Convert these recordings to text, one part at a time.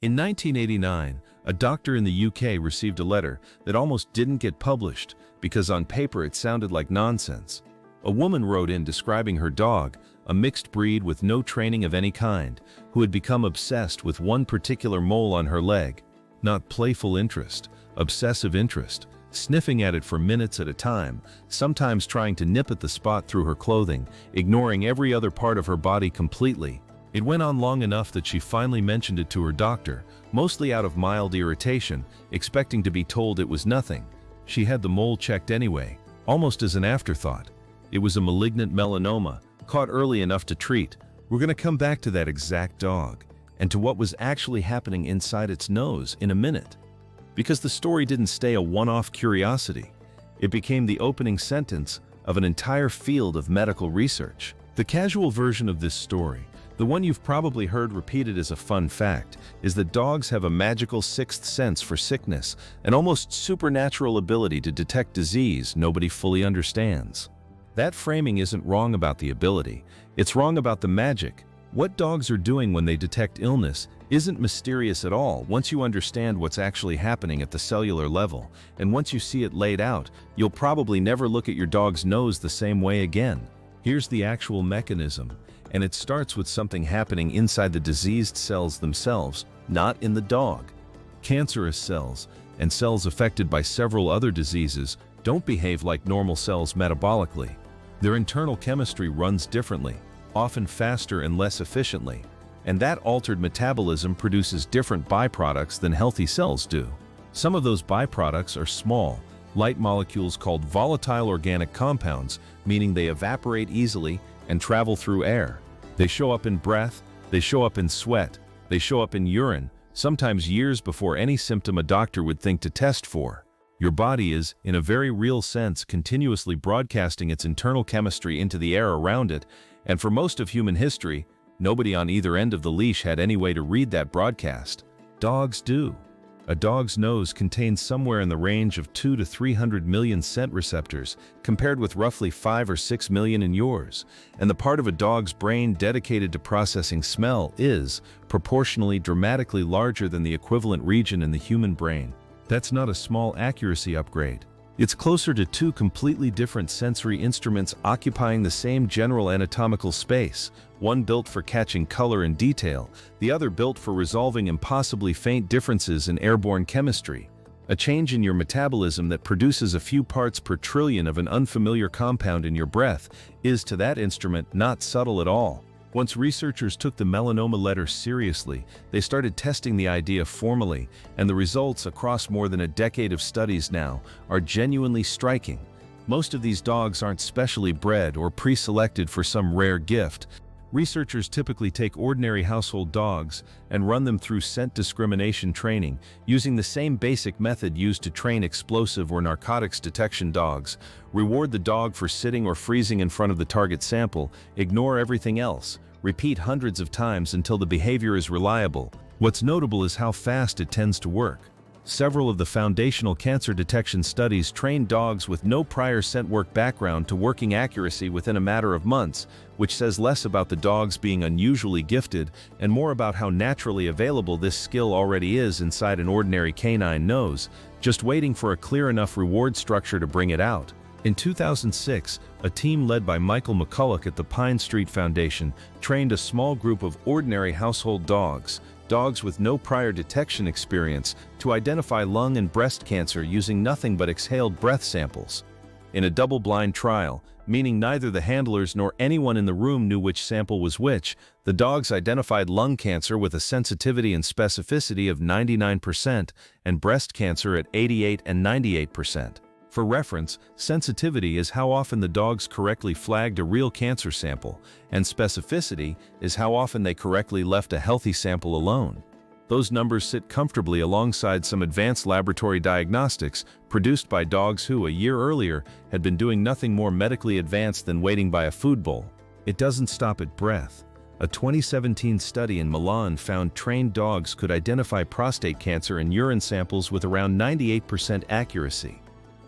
In 1989, a doctor in the UK received a letter that almost didn't get published because on paper it sounded like nonsense. A woman wrote in describing her dog, a mixed breed with no training of any kind, who had become obsessed with one particular mole on her leg. Not playful interest, obsessive interest, sniffing at it for minutes at a time, sometimes trying to nip at the spot through her clothing, ignoring every other part of her body completely. It went on long enough that she finally mentioned it to her doctor, mostly out of mild irritation, expecting to be told it was nothing. She had the mole checked anyway, almost as an afterthought. It was a malignant melanoma, caught early enough to treat. We're going to come back to that exact dog, and to what was actually happening inside its nose in a minute. Because the story didn't stay a one-off curiosity. It became the opening sentence of an entire field of medical research. The casual version of this story, the one you've probably heard repeated as a fun fact, is that dogs have a magical sixth sense for sickness, an almost supernatural ability to detect disease nobody fully understands. That framing isn't wrong about the ability, it's wrong about the magic. What dogs are doing when they detect illness isn't mysterious at all once you understand what's actually happening at the cellular level, and once you see it laid out, you'll probably never look at your dog's nose the same way again. Here's the actual mechanism, and it starts with something happening inside the diseased cells themselves, not in the dog. Cancerous cells, and cells affected by several other diseases, don't behave like normal cells metabolically. Their internal chemistry runs differently, often faster and less efficiently, and that altered metabolism produces different byproducts than healthy cells do. Some of those byproducts are small, light molecules called volatile organic compounds, meaning they evaporate easily and travel through air. They show up in breath, they show up in sweat, they show up in urine, sometimes years before any symptom a doctor would think to test for. Your body is, in a very real sense, continuously broadcasting its internal chemistry into the air around it, and for most of human history, nobody on either end of the leash had any way to read that broadcast. Dogs do. A dog's nose contains somewhere in the range of 200 to 300 million scent receptors, compared with roughly 5 or 6 million in yours, and the part of a dog's brain dedicated to processing smell is, proportionally, dramatically larger than the equivalent region in the human brain. That's not a small accuracy upgrade. It's closer to two completely different sensory instruments occupying the same general anatomical space, one built for catching color and detail, the other built for resolving impossibly faint differences in airborne chemistry. A change in your metabolism that produces a few parts per trillion of an unfamiliar compound in your breath is, to that instrument, not subtle at all. Once researchers took the melanoma letter seriously, they started testing the idea formally, and the results across more than a decade of studies now are genuinely striking. Most of these dogs aren't specially bred or pre-selected for some rare gift. Researchers typically take ordinary household dogs and run them through scent discrimination training, using the same basic method used to train explosive or narcotics detection dogs. Reward the dog for sitting or freezing in front of the target sample, ignore everything else, repeat hundreds of times until the behavior is reliable. What's notable is how fast it tends to work. Several of the foundational cancer detection studies trained dogs with no prior scent work background to working accuracy within a matter of months, which says less about the dogs being unusually gifted and more about how naturally available this skill already is inside an ordinary canine nose, just waiting for a clear enough reward structure to bring it out. In 2006, a team led by Michael McCulloch at the Pine Street Foundation trained a small group of ordinary household dogs with no prior detection experience, to identify lung and breast cancer using nothing but exhaled breath samples. In a double-blind trial, meaning neither the handlers nor anyone in the room knew which sample was which, the dogs identified lung cancer with a sensitivity and specificity of 99% and breast cancer at 88 and 98%. For reference, sensitivity is how often the dogs correctly flagged a real cancer sample, and specificity is how often they correctly left a healthy sample alone. Those numbers sit comfortably alongside some advanced laboratory diagnostics produced by dogs who, a year earlier, had been doing nothing more medically advanced than waiting by a food bowl. It doesn't stop at breath. A 2017 study in Milan found trained dogs could identify prostate cancer in urine samples with around 98% accuracy.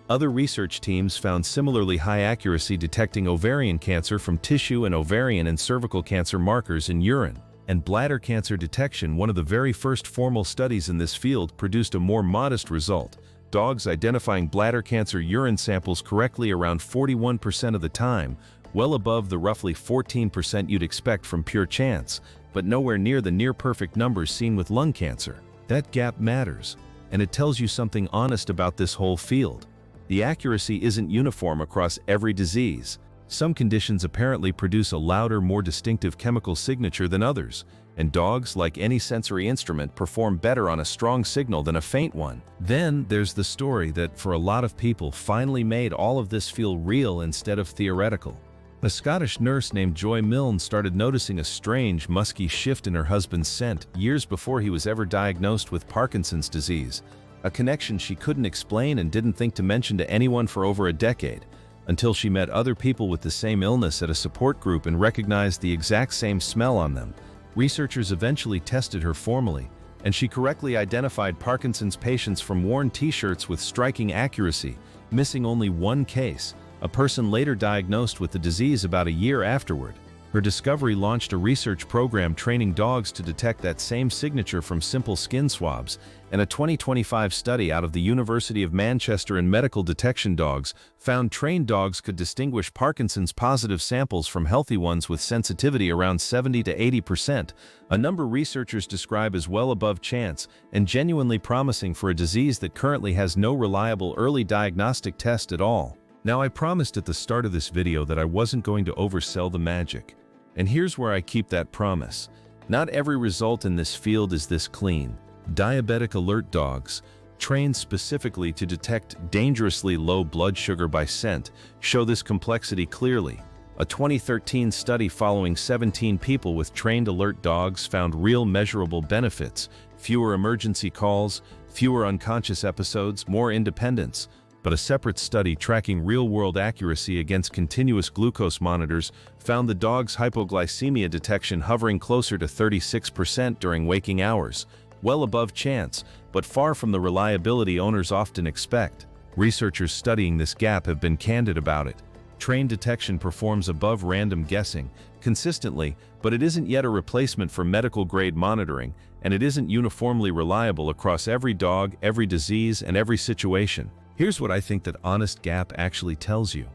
Other research teams found similarly high accuracy detecting ovarian cancer from tissue and ovarian and cervical cancer markers in urine. And bladder cancer detection, one of the very first formal studies in this field, produced a more modest result. Dogs identifying bladder cancer urine samples correctly around 41% of the time, well above the roughly 14% you'd expect from pure chance, but nowhere near the near-perfect numbers seen with lung cancer. That gap matters, and it tells you something honest about this whole field. The accuracy isn't uniform across every disease. Some conditions apparently produce a louder, more distinctive chemical signature than others, and dogs, like any sensory instrument, perform better on a strong signal than a faint one. Then there's the story that, for a lot of people, finally made all of this feel real instead of theoretical. A Scottish nurse named Joy Milne started noticing a strange, musky shift in her husband's scent years before he was ever diagnosed with Parkinson's disease, a connection she couldn't explain and didn't think to mention to anyone for over a decade, until she met other people with the same illness at a support group and recognized the exact same smell on them. Researchers eventually tested her formally, and she correctly identified Parkinson's patients from worn t-shirts with striking accuracy, missing only one case, a person later diagnosed with the disease about a year afterward. Her discovery launched a research program training dogs to detect that same signature from simple skin swabs, and a 2025 study out of the University of Manchester and medical detection dogs found trained dogs could distinguish Parkinson's positive samples from healthy ones with sensitivity around 70 to 80%, a number researchers describe as well above chance and genuinely promising for a disease that currently has no reliable early diagnostic test at all. Now, I promised at the start of this video that I wasn't going to oversell the magic, and here's where I keep that promise. Not every result in this field is this clean. Diabetic alert dogs, trained specifically to detect dangerously low blood sugar by scent, show this complexity clearly. A 2013 study following 17 people with trained alert dogs found real measurable benefits: fewer emergency calls, fewer unconscious episodes, more independence. But a separate study tracking real-world accuracy against continuous glucose monitors found the dog's hypoglycemia detection hovering closer to 36% during waking hours, well above chance, but far from the reliability owners often expect. Researchers studying this gap have been candid about it. Trained detection performs above random guessing consistently, but it isn't yet a replacement for medical-grade monitoring, and it isn't uniformly reliable across every dog, every disease, and every situation. Here's what I think that honest gap actually tells you,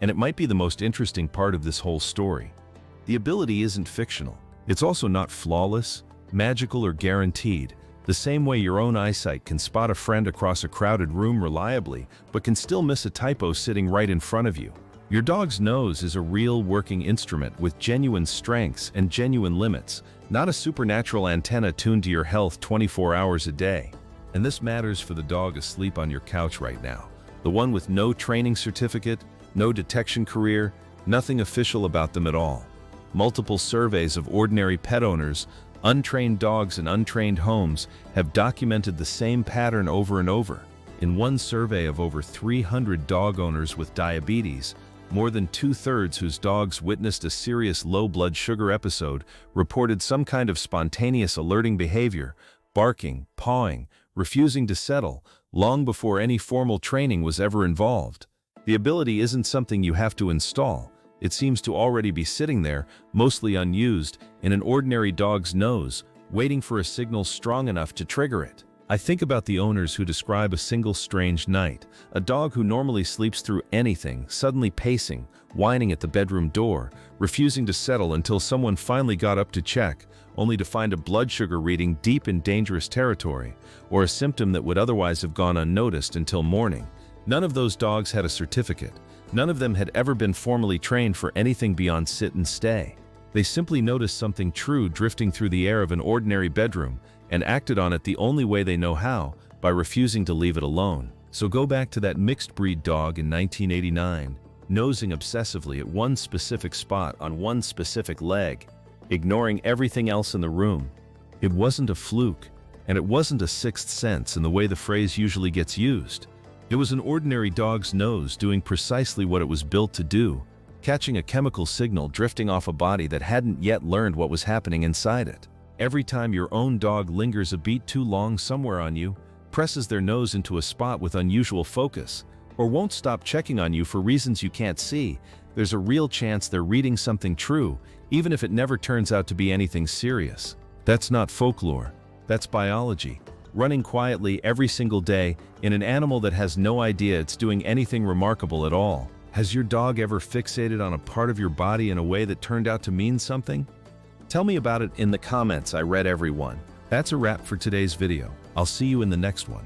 and it might be the most interesting part of this whole story. The ability isn't fictional. It's also not flawless, magical, or guaranteed. The same way your own eyesight can spot a friend across a crowded room reliably, but can still miss a typo sitting right in front of you. Your dog's nose is a real working instrument with genuine strengths and genuine limits, not a supernatural antenna tuned to your health 24 hours a day. And this matters for the dog asleep on your couch right now. The one with no training certificate, no detection career, nothing official about them at all. Multiple surveys of ordinary pet owners, untrained dogs in untrained homes, have documented the same pattern over and over. In one survey of over 300 dog owners with diabetes, more than 2/3 whose dogs witnessed a serious low blood sugar episode reported some kind of spontaneous alerting behavior, barking, pawing, refusing to settle, long before any formal training was ever involved. The ability isn't something you have to install. It seems to already be sitting there, mostly unused, in an ordinary dog's nose, waiting for a signal strong enough to trigger it. I think about the owners who describe a single strange night, a dog who normally sleeps through anything, suddenly pacing, whining at the bedroom door, refusing to settle until someone finally got up to check, only to find a blood sugar reading deep in dangerous territory, or a symptom that would otherwise have gone unnoticed until morning. None of those dogs had a certificate. None of them had ever been formally trained for anything beyond sit and stay. They simply noticed something true drifting through the air of an ordinary bedroom and acted on it the only way they know how, by refusing to leave it alone. So go back to that mixed breed dog in 1989, nosing obsessively at one specific spot on one specific leg, ignoring everything else in the room. It wasn't a fluke, and it wasn't a sixth sense in the way the phrase usually gets used. It was an ordinary dog's nose doing precisely what it was built to do, catching a chemical signal drifting off a body that hadn't yet learned what was happening inside it. Every time your own dog lingers a beat too long somewhere on you, presses their nose into a spot with unusual focus, or won't stop checking on you for reasons you can't see, there's a real chance they're reading something true, even if it never turns out to be anything serious. That's not folklore. That's biology, running quietly every single day in an animal that has no idea it's doing anything remarkable at all. Has your dog ever fixated on a part of your body in a way that turned out to mean something? Tell me about it in the comments. I read every one. That's a wrap for today's video. I'll see you in the next one.